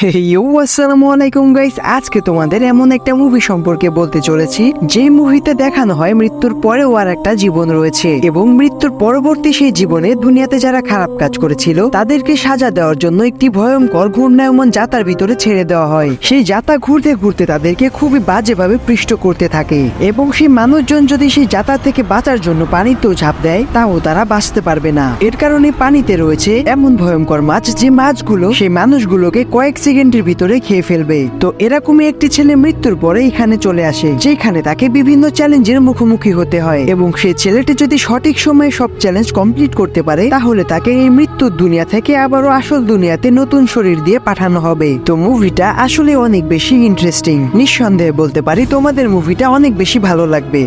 আসসালামু আলাইকুম গাইস, আজকে তোমাদের এমন একটা মুভি সম্পর্কে বলতে চলেছি যে মুভিতে দেখানো হয় মৃত্যুর পরেও আর একটা জীবন রয়েছে এবং মৃত্যুর পরবর্তী সেই জীবনে দুনিয়াতে যারা খারাপ কাজ করেছিল তাদেরকে সাজা দেওয়ার জন্য একটি ভয়ঙ্কর ঘূর্ণায়মান জাতার ভিতরে ছেড়ে দেওয়া হয়। সেই জাতা ঘুরতে ঘুরতে তাদেরকে খুবই বাজেভাবে পৃষ্ঠ করতে থাকে এবং সেই মানুষজন যদি সেই জাতা থেকে বাঁচার জন্য পানিতেও ঝাঁপ দেয় তাও তারা বাঁচতে পারবে না। এর কারণে পানিতে রয়েছে এমন ভয়ঙ্কর মাছ যে মাছগুলো সেই মানুষগুলোকে কয়েক সেকেন্ডের ভিতরে খেয়ে ফেলবে। তো এরকমই একটি ছেলে মৃত্যুর পরে এখানে চলে আসে, যেখানে তাকে বিভিন্ন চ্যালেঞ্জের মুখোমুখি হতে হয় এবং সেই ছেলেটি যদি সঠিক সময়ে সব চ্যালেঞ্জ কমপ্লিট করতে পারে তাহলে তাকে এই মৃত্যুর দুনিয়া থেকে আবারও আসল দুনিয়াতে নতুন শরীর দিয়ে পাঠানো হবে। তো মুভিটা আসলে অনেক বেশি ইন্টারেস্টিং, নিঃসন্দেহে বলতে পারি তোমাদের মুভিটা অনেক বেশি ভালো লাগবে।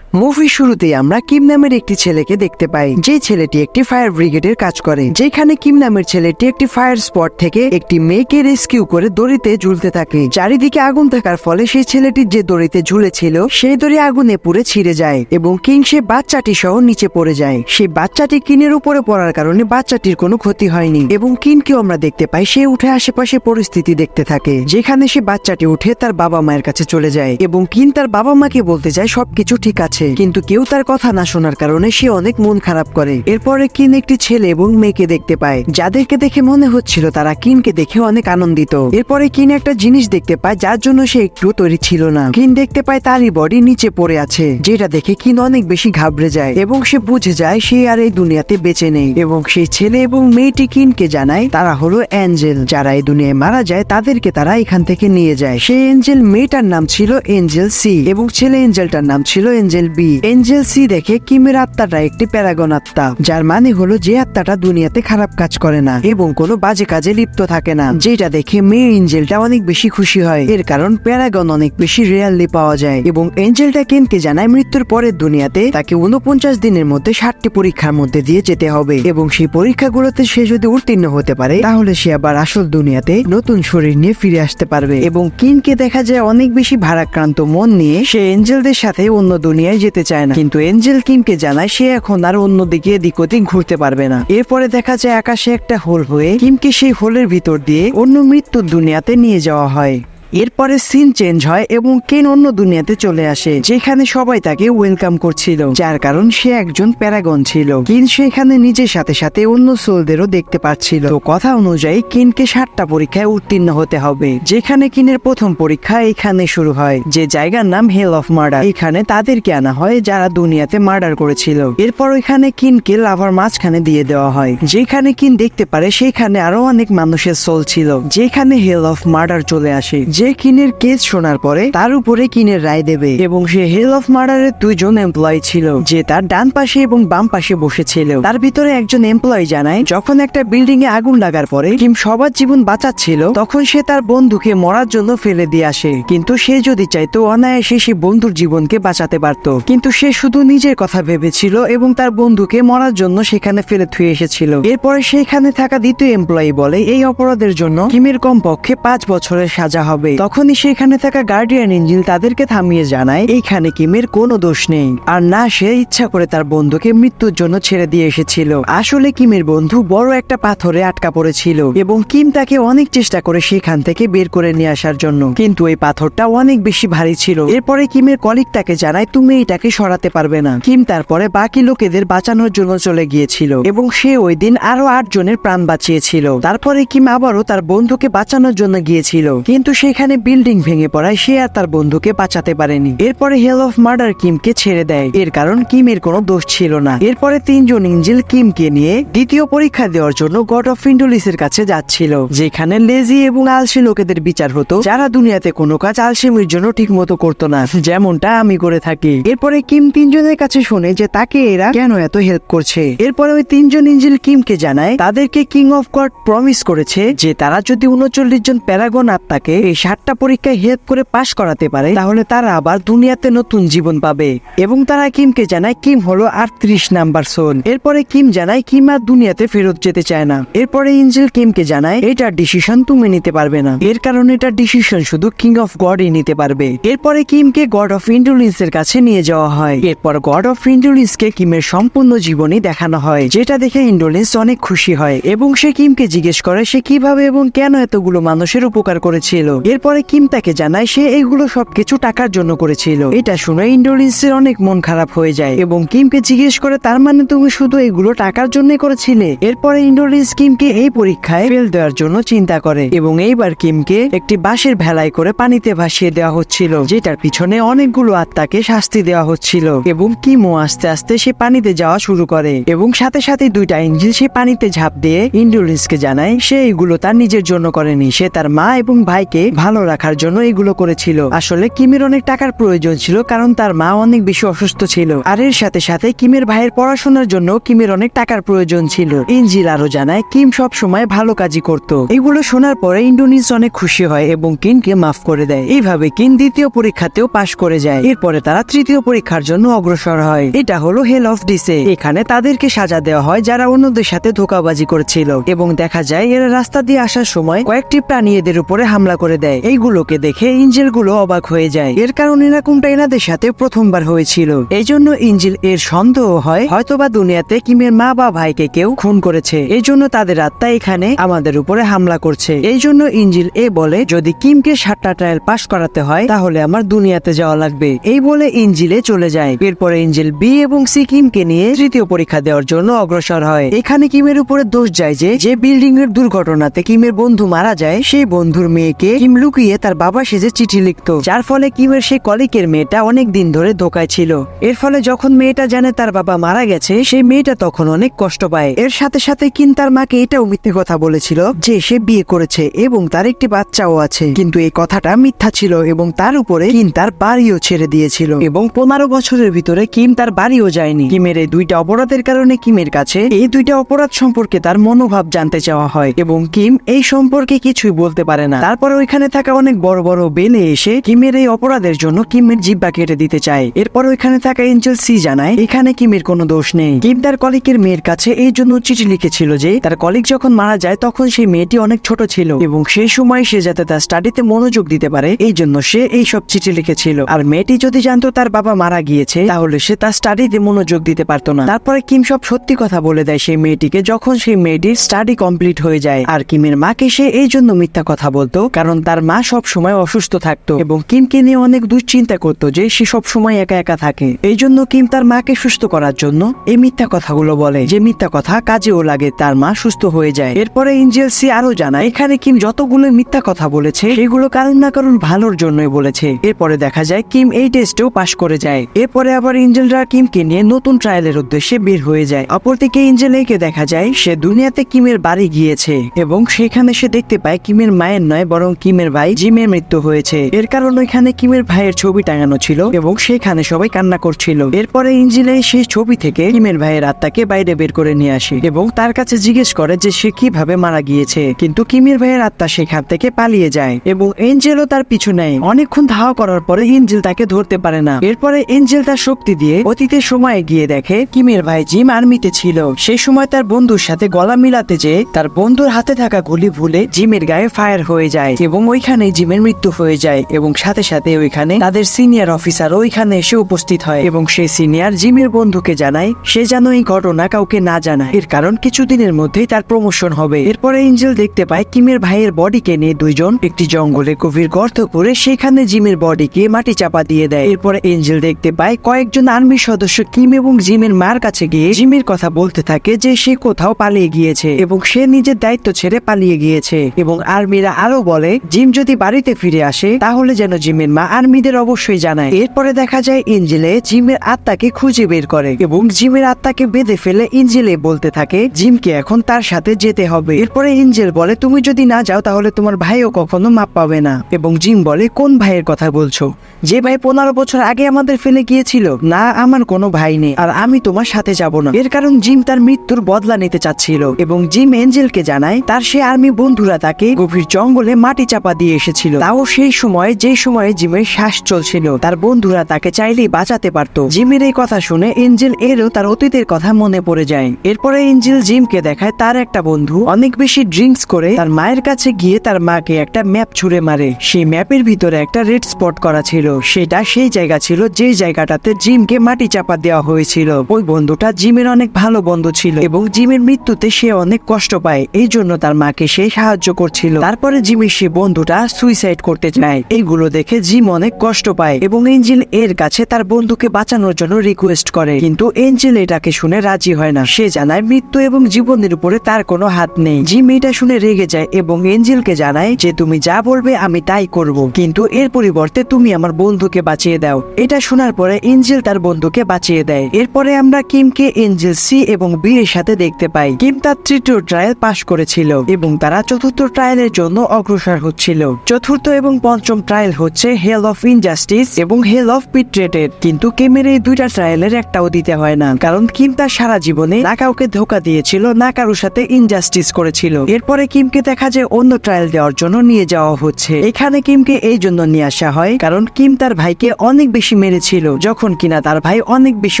মুভি শুরুতেই আমরা কিম নামের একটি ছেলেকে দেখতে পাই, যে ছেলেটি একটি ফায়ার ব্রিগেডের কাজ করে। যেখানে কিম নামের ছেলেটি একটি ফায়ার স্পট থেকে একটি মেয়েকে রেস্কিউ করে দড়িতে ঝুলতে থাকে। চারিদিকে আগুন থাকার ফলে সেই ছেলেটির যে দড়িতে ঝুলেছিল সেই দড়ি আগুনে পুড়ে ছিঁড়ে যায় এবং কিং সে বাচ্চাটি সহ নিচে পড়ে যায়। সেই বাচ্চাটি কিনের উপরে পড়ার কারণে বাচ্চাটির কোনো ক্ষতি হয়নি এবং কিনকেও আমরা দেখতে পাই সে উঠে আশেপাশে পরিস্থিতি দেখতে থাকে, যেখানে সে বাচ্চাটি উঠে তার বাবা মায়ের কাছে চলে যায় এবং কিন তার বাবা মাকে বলতে যায় সবকিছু ঠিক আছে, কিন্তু কেউ তার কথা না শোনার কারণে সে অনেক মন খারাপ করে। এরপরে কিন একটি ছেলে এবং মেয়েকে দেখতে পায়, যাদেরকে দেখে মনে হচ্ছিল তারা কিনকে দেখে অনেক আনন্দিত। এরপরে কিন একটা জিনিস দেখতে পায় যার জন্য সে একটু তৈরি ছিল না। কিন দেখতে পায় তারই বডি নিচে পড়ে আছে, যেটা দেখে কিন অনেক বেশি ঘাবড়ে যায় এবং সে বুঝে যায় সে আর এই দুনিয়াতে বেঁচে নেই। এবং সেই ছেলে এবং মেয়েটি কিনকে জানায় তারা হলো এঞ্জেল, যারা এই দুনিয়ায় মারা যায় তাদেরকে তারা এখান থেকে নিয়ে যায়। সেই এঞ্জেল মেয়েটার নাম ছিল এঞ্জেল সি এবং ছেলে এঞ্জেলটার নাম ছিল এঞ্জেল বি। এঞ্জেল সি দেখে কিমের আত্মাটা একটি প্যারাগন আত্মা, যার মানে হলো যে আত্মাটা দুনিয়াতে খারাপ কাজ করে না এবং কোনো বাজে কাজে লিপ্ত থাকে না। যেটা দেখে মেয়ে এঞ্জেলটা অনেক বেশি খুশি হয়, এর কারণ প্যারাগন অনেক বেশি রিয়েলি পাওয়া যায়। এবং এঞ্জেলটা কেনকে জানায় মৃত্যুর পরের দুনিয়াতে তাকে 49 দিনের মধ্যে 60টি পরীক্ষার মধ্যে দিয়ে যেতে হবে এবং সেই পরীক্ষাগুলোতে সে যদি উত্তীর্ণ হতে পারে তাহলে সে আবার আসল দুনিয়াতে নতুন শরীর নিয়ে ফিরে আসতে পারবে। এবং কিনকে দেখা যায় অনেক বেশি ভারাক্রান্ত মন নিয়ে সে এঞ্জেলদের সাথে অন্য দুনিয়ায় যেতে চায় না, কিন্তু এঞ্জেল কিমকে জানায় সে এখন আর অন্যদিকে এদিক ওদিক ঘুরতে পারবে না। এরপরে দেখা যায় আকাশে একটা হোল হয়ে কিমকে সেই হোলের ভিতর দিয়ে অন্য মৃত্যুর দুনিয়াতে নিয়ে যাওয়া হয়। এরপরে সিন চেঞ্জ হয় এবং কেন অন্য দুনিয়াতে চলে আসে, যেখানে সবাই তাকে ওয়েলকাম করছিল, যার কারণ সে একজন প্যারাগন ছিল। কিন সেখানে নিজের সাথে সাথে অন্য সোলদেরও দেখতে পাচ্ছিল। তো কথা অনুযায়ী কিনকে 60টা পরীক্ষায় উত্তীর্ণ হতে হবে, যেখানে কিনের প্রথম পরীক্ষা এখানে শুরু হয়, যে জায়গার নাম হেল অফ মার্ডার। এখানে তাদেরকে আনা হয় যারা দুনিয়াতে মার্ডার করেছিল। এরপর ওইখানে কিনকে লাভার মাঝখানে দিয়ে দেওয়া হয়, যেখানে কিন দেখতে পারে সেখানে আরো অনেক মানুষের সোল ছিল, যেখানে হেল অফ মার্ডার চলে আসে। যে কিনের কেস শোনার পরে তার উপরে কিনের রায় দেবে এবং সে হেল অফ মার্ডারের 2 জন এমপ্লয়ি ছিল, যে তার ডান পাশে এবং বাম পাশে বসেছিল। তার ভিতরে একজন এমপ্লয়ি জানায় যখন একটা বিল্ডিং এ আগুন লাগার পরে কিম সবার জীবন বাঁচাচ্ছিল তখন সে তার বন্ধুকে মরার জন্য ফেলে দিয়ে আসে, কিন্তু সে যদি চাইতো অনায়াসে সে বন্ধুর জীবনকে বাঁচাতে পারত, কিন্তু সে শুধু নিজের কথা ভেবেছিল এবং তার বন্ধুকে মরার জন্য সেখানে ফেলে থুয়ে এসেছিল। এরপরে সেখানে থাকা দ্বিতীয় এমপ্লয়ি বলে এই অপরাধের জন্য কিমের কমপক্ষে 5 বছরের সাজা হবে। তখনই সেখানে থাকা গার্ডিয়ান এঞ্জেল তাদেরকে থামিয়ে জানায় এইখানে কিমের কোনো দোষ নেই, আর না সে ইচ্ছা করে তার বন্ধুকে মৃত্যুর জন্য ছেড়ে দিয়ে এসেছিল। আসলে কিমের বন্ধু বড় একটা পাথরে আটকা পড়েছিল এবং কিম তাকে অনেক চেষ্টা করে সেখান থেকে বের করে নিয়ে আসার জন্য, কিন্তু এই পাথরটা অনেক বেশি ভারী ছিল। এরপরে কিমের কলিগ তাকে জানায় তুমি এটাকে সরাতে পারবে না। কিম তারপরে বাকি লোকেদের বাঁচানোর জন্য চলে গিয়েছিল এবং সে ওই দিন আরো 8 জনের প্রাণ বাঁচিয়েছিল। তারপরে কিম আবারও তার বন্ধুকে বাঁচানোর জন্য গিয়েছিল, কিন্তু সেখানে বিল্ডিং ভেঙে পড়ায় সে আর তার বন্ধুকে বাঁচাতে পারেনি। এরপরে হেল অফ মার্ডার কিমকে ছেড়ে দেয়, এর কারণ কিমের কোনো দোষ ছিল না। এরপরে 3 জন এঞ্জেল কিমকে নিয়ে দ্বিতীয় পরীক্ষা দেওয়ার জন্য গড অফ ফিন্ডুলিসের কাছে যাচ্ছিল, যেখানে লেজি এবং আলসে লোকেদের বিচার হতো যারা দুনিয়াতে কোনো কাজ আলসেমির জন্য ঠিক মতো করতো না, যেমনটা আমি করে থাকি। এরপরে কিম 3 জনের কাছে শুনে যে তাকে এরা কেন এত হেল্প করছে। এরপরে ওই 3 জন এঞ্জেল কিমকে জানায় তাদেরকে কিং অফ গড প্রমিস করেছে যে তারা যদি 39 জন প্যারাগন আত্মাকে এই 7টা পরীক্ষায় হেল্প করে পাশ করাতে পারে তাহলে তারা আবার দুনিয়াতে নতুন জীবন পাবে। এবং তারা কিমকে জানায় কিম হলো 38 নাম্বার সোল। এরপরে কিম জানায় কিম আর দুনিয়াতে ফেরত যেতে চায় না। এরপরে এঞ্জেল কিমকে জানায় এটার ডিসিশন তুমি নিতে পারবে না, এর কারণে এটার ডিসিশন শুধু কিং অফ গডই নিতে পারবে। এরপরে কিমকে গড অফ ইন্ডোলেন্স এর কাছে নিয়ে যাওয়া হয়। এরপর গড অফ ইন্ডোলেন্স কে কিমের সম্পূর্ণ জীবনী দেখানো হয়, যেটা দেখে ইন্ডোলেন্স অনেক খুশি হয় এবং সে কিমকে জিজ্ঞেস করে সে কিভাবে এবং কেন এতগুলো মানুষের উপকার করেছিল। এরপরে কিম তাকে জানায় সে এগুলো সবকিছু টাকার জন্য করেছিল। এটা শুনে ইন্ডোলেন্সের অনেক মন খারাপ হয়ে যায় এবং কিমকে জিজ্ঞেস করে তার মানে তুমি শুধু এগুলো টাকার জন্য করেছিলে। এরপরে ইন্ডোলেন্স কিমকে এই পরীক্ষায় ফেল দেওয়ার জন্য চিন্তা করে এবং এইবার কিমকে একটি বাঁশের ভেলায় করে পানিতে ভাসিয়ে দেওয়া হচ্ছিল, যেটার পিছনে অনেকগুলো আত্মাকে শাস্তি দেওয়া হচ্ছিল। এবং কিমও আস্তে আস্তে সে পানিতে যাওয়া শুরু করে এবং সাথে সাথে দুইটা এঞ্জেল সে পানিতে ঝাঁপ দিয়ে ইন্ডোলেন্সকে জানায় সে এগুলো তার নিজের জন্য করেনি, সে তার মা এবং ভাইকে ভালো রাখার জন্য এগুলো করেছিল। আসলে কিমের অনেক টাকার প্রয়োজন ছিল কারণ তার মা অনেক বেশি অসুস্থ ছিল, আর এর সাথে সাথে কিমের ভাইয়ের পড়াশোনার জন্য কিমের অনেক টাকার প্রয়োজন ছিল। এঞ্জেল আরো জানায় কিম সব সময় ভালো কাজই করত। এগুলো শোনার পরে ইন্ডোনেস অনেক খুশি হয় এবং কিমকে মাফ করে দেয়। এইভাবে কিম দ্বিতীয় পরীক্ষাতেও পাশ করে যায়। এরপরে তারা তৃতীয় পরীক্ষার জন্য অগ্রসর হয়। এটা হলো হেল অফ ডিসে। এখানে তাদেরকে সাজা দেওয়া হয় যারা অন্যদের সাথে ধোঁকাবাজি করেছিল এবং দেখা যায় এরা রাস্তা দিয়ে আসার সময় কয়েকটি প্রাণী এদের উপরে হামলা করে দেয়। এইগুলোকে দেখে এঞ্জেল গুলো অবাক হয়ে যায়, এর কারণ এরকমটা এনাদের সাথে প্রথমবার হয়েছিল। এই জন্য এঞ্জেল এর সন্দেহ হয় হয়তোবা দুনিয়াতে কিমের মা বা ভাইকে কেউ খুন করেছে, এই জন্য তাদের আত্মা এখানে আমাদের উপরে হামলা করছে। এই জন্য এঞ্জেল এ বলে যদি কিমকে 7টা ট্রায়াল পাস করাতে হয় তাহলে আমার দুনিয়াতে যাওয়া লাগবে। এই বলে এঞ্জেলে চলে যায়। এরপরে এঞ্জেল বি এবং সি কিমকে নিয়ে তৃতীয় পরীক্ষা দেওয়ার জন্য অগ্রসর হয়। এখানে কিমের উপরে দোষ যায় যে বিল্ডিং এর দুর্ঘটনাতে কিমের বন্ধু মারা যায় সেই বন্ধুর মেয়েকে কিম লুকিয়ে তার বাবা সেজে চিঠি লিখতো, যার ফলে কিমের সেই কলিকের মেয়েটা অনেক দিন ধরে ধোকায় ছিল। এর ফলে যখন মেয়েটা জানে তার বাবা মারা গেছে সেই মেয়েটা তখন অনেক কষ্ট পায়। এর সাথে সাথে কিম তার মাকে এটাও মিথ্যে কথা বলেছিল যে সে বিয়ে করেছে এবং তার একটি বাচ্চাও আছে, কিন্তু এই কথাটা মিথ্যা ছিল এবং তার উপরে কিম তার বাড়িও ছেড়ে দিয়েছিল এবং 15 বছরের ভিতরে কিম তার বাড়িও যায়নি। কিমের এই দুইটা অপরাধের কারণে কিমের কাছে এই দুইটা অপরাধ সম্পর্কে তার মনোভাব জানতে চাওয়া হয় এবং কিম এই সম্পর্কে কিছুই বলতে পারে না। তারপরে ওইখানে থাকা অনেক বড় বড় বেলে এসে কিমের এই অপরাধের জন্য কিমের জিহ্বা কেটে দিতে চায়। এরপর ওইখানে থাকা এঞ্জেল সি জানায় এখানে কিমের কোনো দোষ নেই। কিম তার কলিকের মেয়ের কাছে এই জন্য চিঠি লিখেছিল যে তার কলিক যখন মারা যায় তখন সেই মেয়েটি অনেক ছোট ছিল এবং সেই সময় সে যাতে তার স্টাডিতে মনোযোগ দিতে পারে এই জন্য সে এই সব চিঠি লিখেছিল। আর মেয়েটি যদি জানতো তার বাবা মারা গিয়েছে তাহলে সে তার স্টাডিতে মনোযোগ দিতে পারতো না। তারপরে কিম সব সত্যি কথা বলে দেয় সেই মেয়েটিকে যখন সেই মেয়েটির স্টাডি কমপ্লিট হয়ে যায়। আর কিমের মাকে সে এই জন্য মিথ্যা কথা বলতো কারণ তার মা সব সময় অসুস্থ থাকতো এবং কিমকে নিয়ে অনেক দুশ্চিন্তা করতো যে সে সব সময় একা একা থাকে। এই জন্য কিম তার মাকে সুস্থ করার জন্য এই মিথ্যা কথাগুলো বলে, যে মিথ্যা কথা কাজেও লাগে, তার মা সুস্থ হয়ে যায়। এরপরে এঞ্জেল সি আরো জানায় এখানে কিম যতগুলো মিথ্যা কথা বলেছে সেগুলো কারণ না কারণ ভালোর জন্যই বলেছে। এরপরে দেখা যায় কিম এই টেস্টেও পাশ করে যায়। এরপরে আবার এঞ্জেলরা কিমকে নিয়ে নতুন ট্রায়ালের উদ্দেশ্যে বের হয়ে যায়। অপরদিকে এঞ্জেল একে দেখা যায় সে দুনিয়াতে কিমের বাড়ি গিয়েছে এবং সেখানে সে দেখতে পায় কিমের মায়ের নয় বরং কিমের ভাই জিমের মৃত্যু হয়েছে। এর কারণ ওইখানে কিমের ভাইয়ের ছবি টাঙানো ছিল এবং সেখানে সবাই কান্না করছিল। এরপরে এঞ্জেল সেই ছবি থেকে কিমের ভাইয়ের আত্মাকে বাইরে বের করে নিয়ে আসে এবং তার কাছে জিজ্ঞেস করে যে সে কিভাবে মারা গিয়েছে, কিন্তু কিমের ভাইয়ের আত্মা সেখান থেকে পালিয়ে যায় এবং এঞ্জেলও তার পিছু নেয়। অনেকক্ষণ ধাওয়া করার পরে এঞ্জেল তাকে ধরতে পারে না। এরপরে এঞ্জেল তার শক্তি দিয়ে অতীতের সময়ে গিয়ে দেখে কিমের ভাই জিম আর্মিতে ছিল। সেই সময় তার বন্ধুর সাথে গলা মিলাতে যেয়ে তার বন্ধুর হাতে থাকা গুলি ভুলে জিমের গায়ে ফায়ার হয়ে যায় এবং ওইখানে জিমের মৃত্যু হয়ে যায় এবং সাথে সাথে ওইখানে তাদের সিনিয়র অফিসার ওইখানে এসে উপস্থিত হয় এবং সেই সিনিয়র জিমের বন্ধুকে জানায় সে যেন এই ঘটনা কাউকে না জানায়, এর কারণ কিছুদিনের মধ্যেই তার প্রমোশন হবে। এরপরে এঞ্জেল দেখতে পায় কিমের ভাইয়ের বডিকে নিয়ে দুইজন একটি জঙ্গলে গভীর গর্ত করে সেখানে জিমের বডিকে মাটি চাপা দিয়ে দেয়। এরপরে এঞ্জেল দেখতে পায় কয়েকজন আর্মি সদস্য কিম এবং জিমের মার কাছে গিয়ে জিমের কথা বলতে থাকে যে সে কোথাও পালিয়ে গিয়েছে এবং সে নিজের দায়িত্ব ছেড়ে পালিয়ে গিয়েছে এবং আর্মিরা আরো বলে জিম যদি বাড়িতে ফিরে আসে তাহলে যেন জিমের মা আর্মিদের অবশ্যই জানায়। এরপরে দেখা যায় এঞ্জেলে জিমের আত্মাকে খুঁজে বের করে এবং জিমের আত্মাকে বেঁধে ফেলে এঞ্জেলে বলতে থাকে জিমকে এখন তার সাথে যেতে হবে। এরপরে এঞ্জেল বলে তুমি যদি না যাও তাহলে তোমার ভাইও কখনো মাপ পাবে না এবং জিম বলে কোন ভাইয়ের কথা বলছো, যে ভাই 15 বছর আগে আমাদের ফেলে গিয়েছিল? না, আমার কোনো ভাই নেই আর আমি তোমার সাথে যাব না। এর কারণ জিম তার মৃত্যুর বদলা নিতে চাচ্ছিল এবং জিম এঞ্জেলকে জানায় তার সে আর্মি বন্ধুরা তাকে গভীর জঙ্গলে মাটি চাপা দিয়ে এসেছিল, তাও সেই সময় যে সময়ে জিমের শ্বাস চলছিল। তার বন্ধুরা তাকে চাইলেই বাঁচাতে পারত। জিমের এই কথা শুনে এঞ্জেল এরও তার অতীতের কথা মনে পড়ে যায়। এরপরে এঞ্জেল জিমকে দেখায় তার একটা বন্ধু অনেক বেশি ড্রিঙ্কস করে তার মায়ের কাছে গিয়ে তার মাকে একটা ম্যাপ ছুঁড়ে মারে। সেই ম্যাপের ভিতরে একটা রেড স্পট করা ছিল, সেটা সেই জায়গা ছিল যে জায়গাটাতে জিমকে মাটি চাপা দেওয়া হয়েছিল। ওই বন্ধুটা জিমের অনেক ভালো বন্ধু ছিল এবং জিমের মৃত্যুতে সে অনেক কষ্ট পায়, এই জন্য তার মাকে সে সাহায্য করছিল। তারপরে জিমের সে বন্ধুটা সুইসাইড করতে চায়। এইগুলো দেখে জিম অনেক কষ্ট পায় এবং এঞ্জেল এর কাছে তার বন্ধুকে বাঁচানোর জন্য রিকোয়েস্ট করে, কিন্তু এঞ্জেল এটাকে শুনে রাজি হয় না। সে জানায় মৃত্যু এবং জীবনের উপরে তার কোনো হাত নেই। জিম এটা শুনে রেগে যায় এবং এঞ্জেলকে জানায় যে তুমি যা বলবে আমি তাই করব, কিন্তু এর পরিবর্তে তুমি আমার বন্ধুকে বাঁচিয়ে দাও। এটা শোনার পরে এঞ্জেল তার বন্ধুকে বাঁচিয়ে দেয়। এরপরে আমরা কিমকে এঞ্জেল সি এবং বি এর সাথে দেখতে পাই। কিম তার তৃতীয় ট্রায়াল পাশ করেছিল এবং তারা চতুর্থ ট্রায়ালের জন্য অগ্রসর হচ্ছিল। চতুর্থ এবং পঞ্চম ট্রায়াল হচ্ছে হেল অফ ইনজাস্টিস এবং হেল অফ বিট্রেটেড, কিন্তু কিমের এই দুইটা ট্রায়ালের একটাও দিতে হয় না, কারণ কিম তার সারা জীবনে না কাউকে ধোকা দিয়েছিল না কারোর সাথে ইনজাস্টিস করেছিল। এরপরে কিমকে দেখা যায় অন্য ট্রায়াল দেওয়ার জন্য নিয়ে যাওয়া হচ্ছে। এখানে কিমকে এই জন্য নিয়ে আসা হয় কারণ কিম তার ভাইকে অনেক বেশি মেরেছিল যখন কিনা তার ভাই অনেক বেশি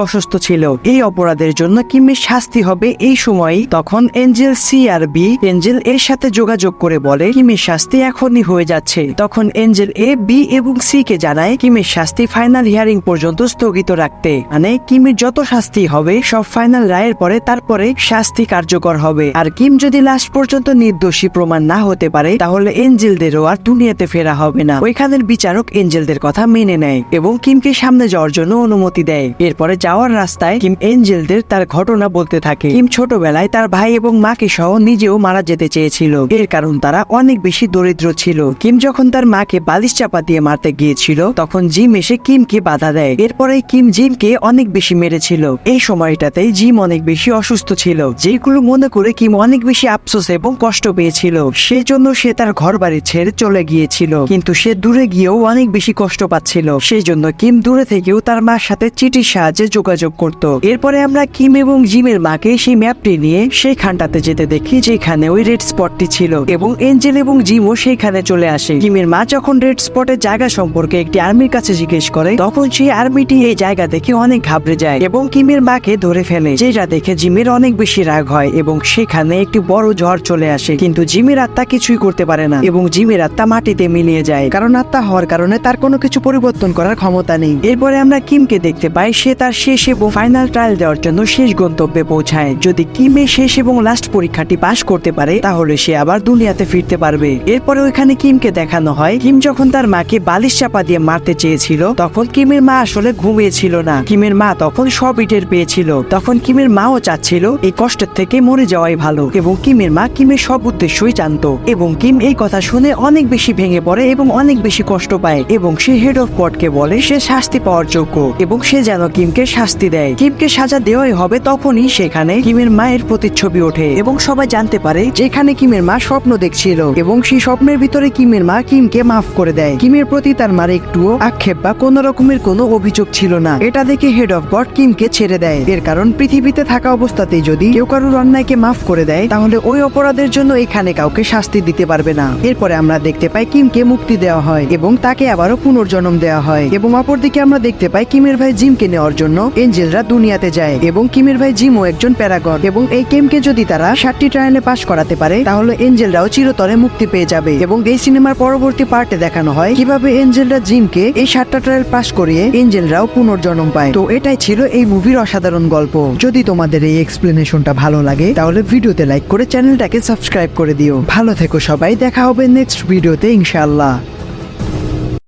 অসুস্থ ছিল। এই অপরাধের জন্য কিমের শাস্তি হবে এই সময়ই। তখন এঞ্জেল সি আর বি এঞ্জেল এর সাথে যোগাযোগ করে বলে কিমের শাস্তি এখনই হয়ে যাচ্ছে। তখন এঞ্জেল এ বি এবং সি কে জানায় কিমের শাস্তি ফাইনাল হিয়ারিং পর্যন্ত স্থগিত রাখতে, মানে কিমের যত শাস্তি হবে সব ফাইনাল রায়ের পরে তারপরে শাস্তি কার্যকর হবে। আর কিম যদি লাস্ট পর্যন্ত নির্দোষী প্রমাণ না হতে পারে তাহলে এঞ্জেলদেরও আর দুনিয়াতে ফেরা হবে না। ওইখানের বিচারক এঞ্জেলদের কথা মেনে নেয় এবং কিমকে সামনে যাওয়ার জন্য অনুমতি দেয়। এরপরে যাওয়ার রাস্তায় কিম এঞ্জেলদের তার ঘটনা বলতে থাকে। কিম ছোটবেলায় তার ভাই এবং মাকে সহ নিজেও মারা যেতে চেয়েছিল, এর কারণ তারা অনেক বেশি দরিদ্র ছিল। কিম যখন তার মাকে বালিশ চাপা দিয়ে মারতে গিয়েছিল তখন জিম এসে কিমকে বাধা দেয়। এরপরে কিম জিমকে অনেক বেশি মেরেছিল। এই সময়টাতেই জিম অনেক বেশি অসুস্থ ছিল, যেগুলো মনে করে কিম অনেক বেশি আফসোস এবং কষ্ট পেয়েছিল। সেজন্য সে তার ঘর বাড়ি ছেড়ে চলে গিয়েছিল, কিন্তু সে দূরে গিয়েও অনেক বেশি কষ্ট পাচ্ছিল। সেই জন্য কিম দূরে থেকেও তার মার সাথে চিঠির সাহায্যে যোগাযোগ করত। এরপরে আমরা কিম এবং জিমের মাকে সেই ম্যাপটি নিয়ে সেইখানটাতে যেতে দেখি যেখানে ওই রেড স্পটটি ছিল এবং এঞ্জেল এবং জিমও সেইখানে চলে আসে। কিমের মা যখন রেড স্পটের জায়গা সম্পর্কে একটি আর্মির কাছে জিজ্ঞেস করে তখন সেই আর্মিটি এই জায়গা দেখে অনেক ঘাবড়ে যায় এবং কিমের মাকে ধরে ফেলে, যেটা দেখে জিমের অনেক বেশি রাগ হয় এবং সেখানে একটি বড় ঝড় চলে আসে। কিন্তু জিমের আত্মা কিছুই করতে পারে না এবং জিমের আত্মা মাটিতে মিলিয়ে যায়, কারণ আত্মা হওয়ার কারণে তার কোনো কিছু পরিবর্তন করার ক্ষমতা নেই। এরপরে আমরা কিমকে দেখতে পাই সে তার শেষ এবং ফাইনাল ট্রায়াল দেওয়ার জন্য শেষ গন্তব্যে পৌঁছায়। যদি কিমের শেষ এবং লাস্ট পরীক্ষাটি পাশ করতে পারে তাহলে সে আবার দুনিয়াতে ফিরতে পারবে। এরপরে ওইখানে কিমকে দেখানো হয় কিম যখন তার মাকে বালিশ চাপা দিয়ে মারতে চেয়েছিল তখন কিমের মা আসলে ঘুমিয়েছিল না। কিমের মা তখন সব টের পেয়েছিল। তখন কিমের মাও চাচ্ছিল এই কষ্টের থেকে মরে যাওয়াই ভালো এবং কিমের মা কিমের সব উদ্দেশ্যই জানতো এবং কিম এই কথা শুনে অনেক বেশি ভেঙে পড়ে এবং অনেক বেশি কষ্ট পায় এবং সে হেড অফ কোর্টকে বলে সে শাস্তি পাওয়ার যোগ্য এবং সে যেন কিমকে শাস্তি দেয়। কিমকে সাজা দেওয়াই হবে তখনই সেখানে কিমের মায়ের প্রতিচ্ছবি ওঠে এবং সবাই জানতে পারে যেখানে কিমের মা স্বপ্ন দেখছিল এবং সেই স্বপ্নের ভিতরে কিমের মা কিমকে মাফ করে দেয়। কিমের প্রতি তার মার একটুও আক্ষেপ বা কোন রকমের কোনো অভিযোগ ছিল না। এটা দেখে হেড অফ গড কিমকে ছেড়ে দেয়, এর কারণ পৃথিবীতে থাকা অবস্থাতেই যদি কেউ কারোর অন্যায়কে মাফ করে দেয় তাহলে ওই অপরাধের জন্য এখানে কাউকে শাস্তি দিতে পারবে না। এরপরে আমরা দেখতে পাই কিমকে মুক্তি দেওয়া হয় এবং তাকে আবারও পুনর্জন্ম দেওয়া হয় এবং অপরদিকে আমরা দেখতে পাই কিমের ভাই জিমকে নেওয়ার জন্য এঞ্জেলরা দুনিয়াতে যায় এবং কিমের ভাই জিমও একজন প্যারাগন এবং এই কিমকে যদি তারা 7টি ট্রায়ালে পাশ করাতে পারে তাহলে এঞ্জেলরাও চিরতরে মুক্তি পেয়ে যাবে। এবং এই সিনেমার পরবর্তী পার্টে দেখানো হয় কিভাবে এঞ্জেলরা জিমকে এই 7টা ট্রায়াল পাশ করিয়ে এঞ্জেলরাও পুনর্জন্ম পায়। তো এটাই ছিল এই মুভির অসাধারণ গল্প। যদি তোমাদের এই এক্সপ্লেনেশনটা ভালো লাগে তাহলে ভিডিওতে লাইক করে চ্যানেলটাকে সাবস্ক্রাইব করে দিও। ভালো থেকো সবাই, দেখা হবে নেক্সট ভিডিওতে ইনশাআল্লাহ।